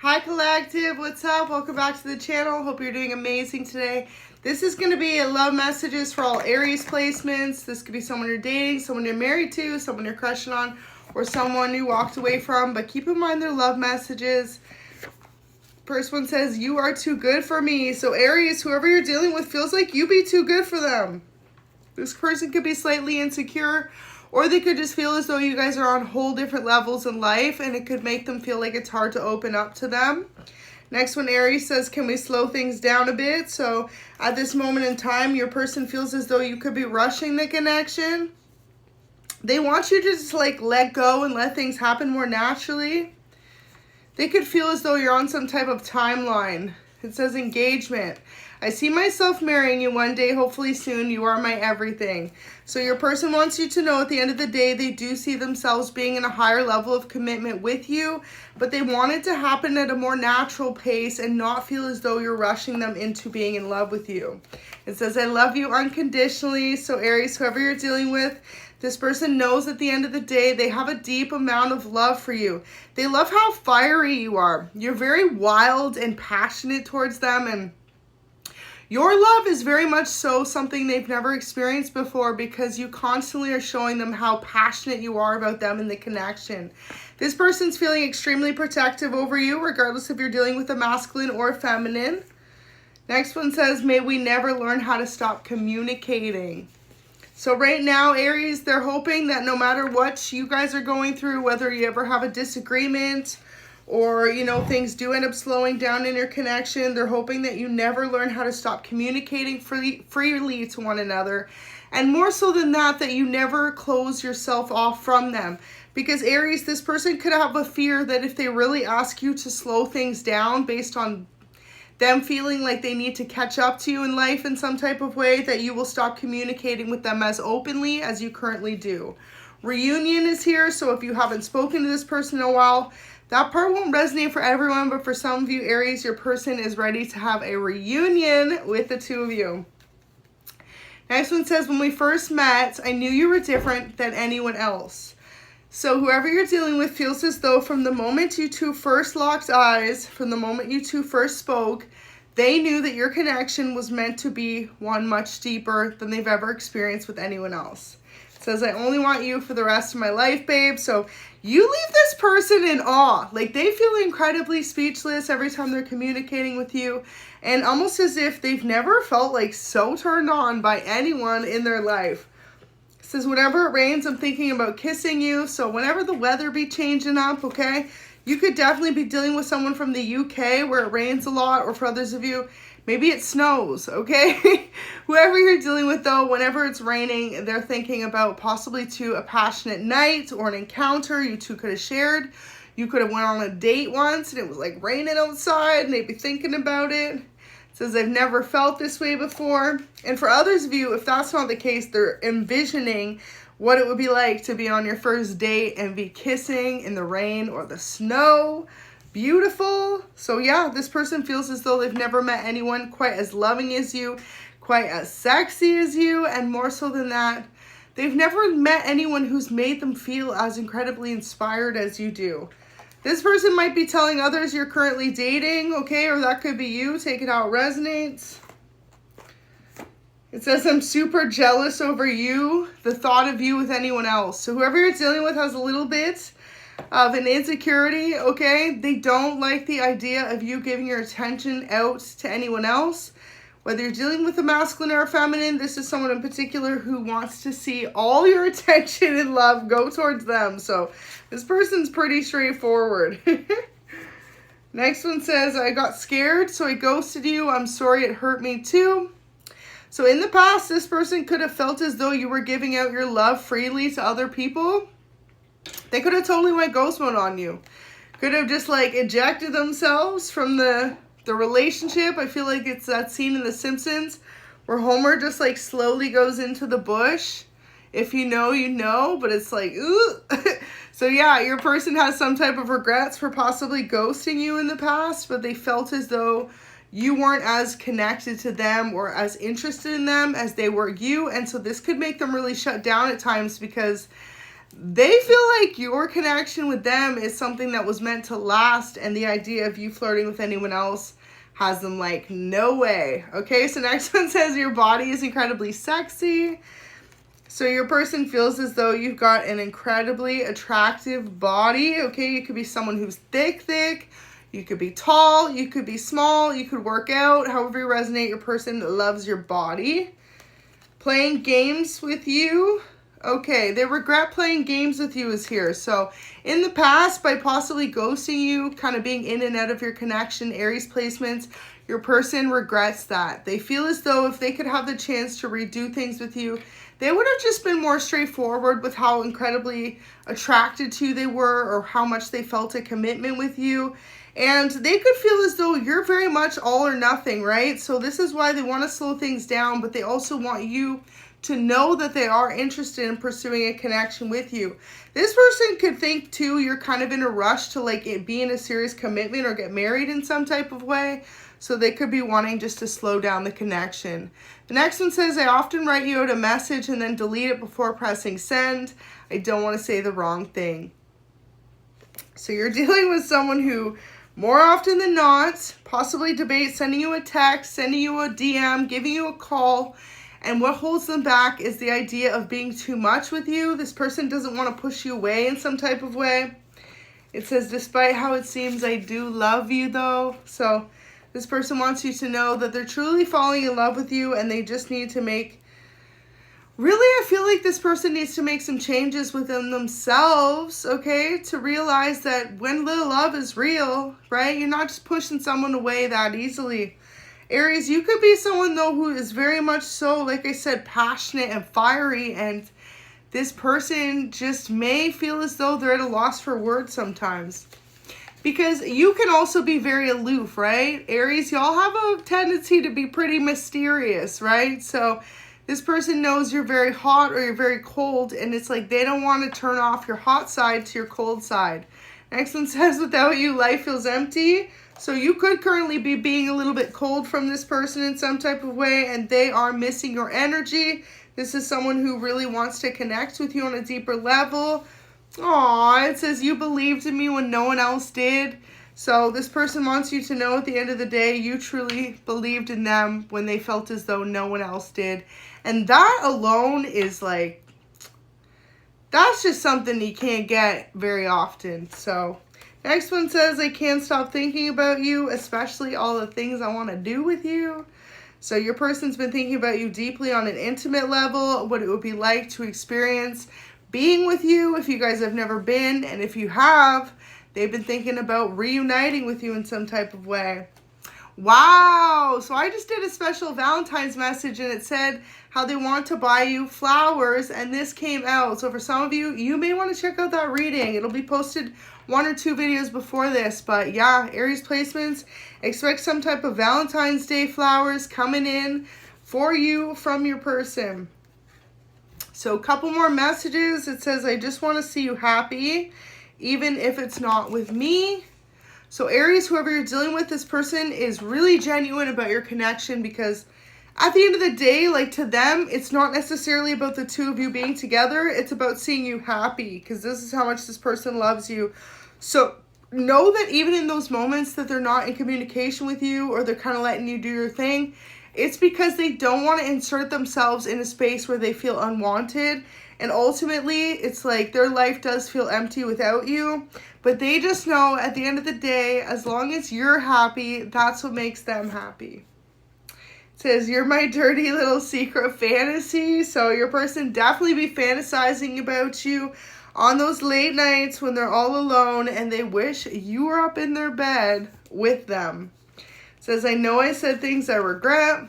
Hi Collective, what's up? Welcome back to the channel. Hope you're doing amazing today. This is going to be a love messages for all Aries placements. This could be someone you're dating, someone you're married to, someone you're crushing on, or someone you walked away from. But keep in mind their love messages. First one says, you are too good for me. So Aries, whoever you're dealing with feels like you be too good for them. This person could be slightly insecure, or they could just feel as though you guys are on whole different levels in life, and it could make them feel like it's hard to open up to them. Next one, Aries says, can we slow things down a bit? So at this moment in time, your person feels as though you could be rushing the connection. They want you to just like let go and let things happen more naturally. They could feel as though you're on some type of timeline. It says engagement. I see myself marrying you one day, hopefully soon. You are my everything. So your person wants you to know at the end of the day, they do see themselves being in a higher level of commitment with you, but they want it to happen at a more natural pace and not feel as though you're rushing them into being in love with you. It says, I love you unconditionally. So Aries, whoever you're dealing with, this person knows at the end of the day, they have a deep amount of love for you. They love how fiery you are. You're very wild and passionate towards them, and your love is very much so something they've never experienced before because you constantly are showing them how passionate you are about them and the connection. This person's feeling extremely protective over you, regardless if you're dealing with a masculine or feminine. Next one says, may we never learn how to stop communicating. So right now, Aries, they're hoping that no matter what you guys are going through, whether you ever have a disagreement or, you know, things do end up slowing down in your connection, they're hoping that you never learn how to stop communicating freely to one another. And more so than that, that you never close yourself off from them. Because Aries, this person could have a fear that if they really ask you to slow things down based on them feeling like they need to catch up to you in life in some type of way, that you will stop communicating with them as openly as you currently do. Reunion is here, so if you haven't spoken to this person in a while, that part won't resonate for everyone, but for some of you, Aries, your person is ready to have a reunion with the two of you. Next one says, when we first met, I knew you were different than anyone else. So whoever you're dealing with feels as though from the moment you two first locked eyes, from the moment you two first spoke, they knew that your connection was meant to be one much deeper than they've ever experienced with anyone else. It says, I only want you for the rest of my life, babe. So you leave this person in awe. Like, they feel incredibly speechless every time they're communicating with you, and almost as if they've never felt like so turned on by anyone in their life. It says, whenever it rains, I'm thinking about kissing you. So whenever the weather be changing up, okay, you could definitely be dealing with someone from the UK where it rains a lot, or for others of you, maybe it snows, okay? Whoever you're dealing with, though, whenever it's raining, they're thinking about possibly a passionate night or an encounter you two could have shared. You could have went on a date once and it was like raining outside and they'd be thinking about it. It says they've never felt this way before. And for others of you, if that's not the case, they're envisioning what it would be like to be on your first date and be kissing in the rain or the snow. Beautiful. So yeah, this person feels as though they've never met anyone quite as loving as you, quite as sexy as you, and more so than that, they've never met anyone who's made them feel as incredibly inspired as you do. This person might be telling others you're currently dating, okay, or that could be you. Take it how it resonates. It says, I'm super jealous over you, the thought of you with anyone else. So whoever you're dealing with has a little bit of an insecurity, okay? They don't like the idea of you giving your attention out to anyone else. Whether you're dealing with a masculine or a feminine, this is someone in particular who wants to see all your attention and love go towards them. So this person's pretty straightforward. Next one says, I got scared, so I ghosted you. I'm sorry, it hurt me too. So in the past, this person could have felt as though you were giving out your love freely to other people. They could have totally went ghost mode on you. Could have just like ejected themselves from the relationship. I feel like it's that scene in The Simpsons where Homer just like slowly goes into the bush. If you know, you know, but it's like, ooh. So yeah, your person has some type of regrets for possibly ghosting you in the past, but they felt as though you weren't as connected to them or as interested in them as they were you. And so this could make them really shut down at times because They feel like your connection with them is something that was meant to last, and the idea of you flirting with anyone else has them like, no way. Okay, so next one says your body is incredibly sexy. So your person feels as though you've got an incredibly attractive body. Okay, you could be someone who's thick. You could be tall. You could be small. You could work out. However you resonate, your person loves your body. Playing games with you. Okay, they regret playing games with you is here. So in the past, by possibly ghosting you, kind of being in and out of your connection, Aries placements, your person regrets that. They feel as though if they could have the chance to redo things with you, they would have just been more straightforward with how incredibly attracted to you they were, or how much they felt a commitment with you. And they could feel as though you're very much all or nothing, right? So this is why they want to slow things down, but they also want you to know that they are interested in pursuing a connection with you. This person could think too you're kind of in a rush to like be in a serious commitment or get married in some type of way. So they could be wanting just to slow down the connection. The next one says, I often write you out a message and then delete it before pressing send. I don't want to say the wrong thing. So you're dealing with someone who more often than not possibly debates sending you a text, sending you a DM, giving you a call. And what holds them back is the idea of being too much with you. This person doesn't want to push you away in some type of way. It says, despite how it seems, I do love you though. So this person wants you to know that they're truly falling in love with you, and they just need to make, really, I feel like this person needs to make some changes within themselves, okay? To realize that when the love is real, right? You're not just pushing someone away that easily. Aries, you could be someone, though, who is very much so, like I said, passionate and fiery, and this person just may feel as though they're at a loss for words sometimes. Because you can also be very aloof, right? Aries, y'all have a tendency to be pretty mysterious, right? So this person knows you're very hot or you're very cold, and it's like they don't want to turn off your hot side to your cold side. Next one says, without you, life feels empty. So you could currently be being a little bit cold from this person in some type of way, and they are missing your energy. This is someone who really wants to connect with you on a deeper level. Aw, it says you believed in me when no one else did. So this person wants you to know at the end of the day, you truly believed in them when they felt as though no one else did. And that alone is like, that's just something you can't get very often. So next one says, I can't stop thinking about you, especially all the things I want to do with you. So your person's been thinking about you deeply on an intimate level, what it would be like to experience being with you if you guys have never been. And if you have, they've been thinking about reuniting with you in some type of way. Wow. So I just did a special Valentine's message, and it said how they want to buy you flowers, and this came out. So for some of you, you may want to check out that reading. It'll be posted 1 or 2 videos before this. But yeah, Aries placements, expect some type of Valentine's Day flowers coming in for you from your person. So a couple more messages. It says, I just want to see you happy, even if it's not with me. So Aries, whoever you're dealing with, this person is really genuine about your connection, because at the end of the day, like, to them, it's not necessarily about the two of you being together. It's about seeing you happy, because this is how much this person loves you. So know that even in those moments that they're not in communication with you, or they're kind of letting you do your thing, it's because they don't want to insert themselves in a space where they feel unwanted. And ultimately, it's like their life does feel empty without you. But they just know at the end of the day, as long as you're happy, that's what makes them happy. It says, you're my dirty little secret fantasy. So your person definitely be fantasizing about you on those late nights when they're all alone and they wish you were up in their bed with them. It says, I know I said things I regret.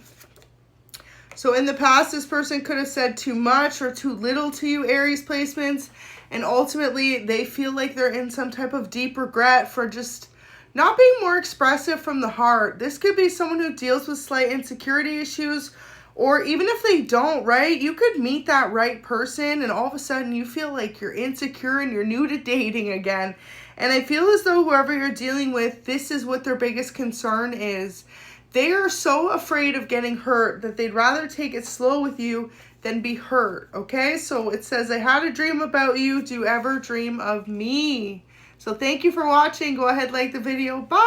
So in the past, this person could have said too much or too little to you, Aries placements. And ultimately, they feel like they're in some type of deep regret for just not being more expressive from the heart. This could be someone who deals with slight insecurity issues, or even if they don't, right? You could meet that right person and all of a sudden you feel like you're insecure and you're new to dating again. And I feel as though whoever you're dealing with, this is what their biggest concern is. They are so afraid of getting hurt that they'd rather take it slow with you than be hurt, okay? So it says, I had a dream about you. Do you ever dream of me? So thank you for watching. Go ahead, like the video. Bye.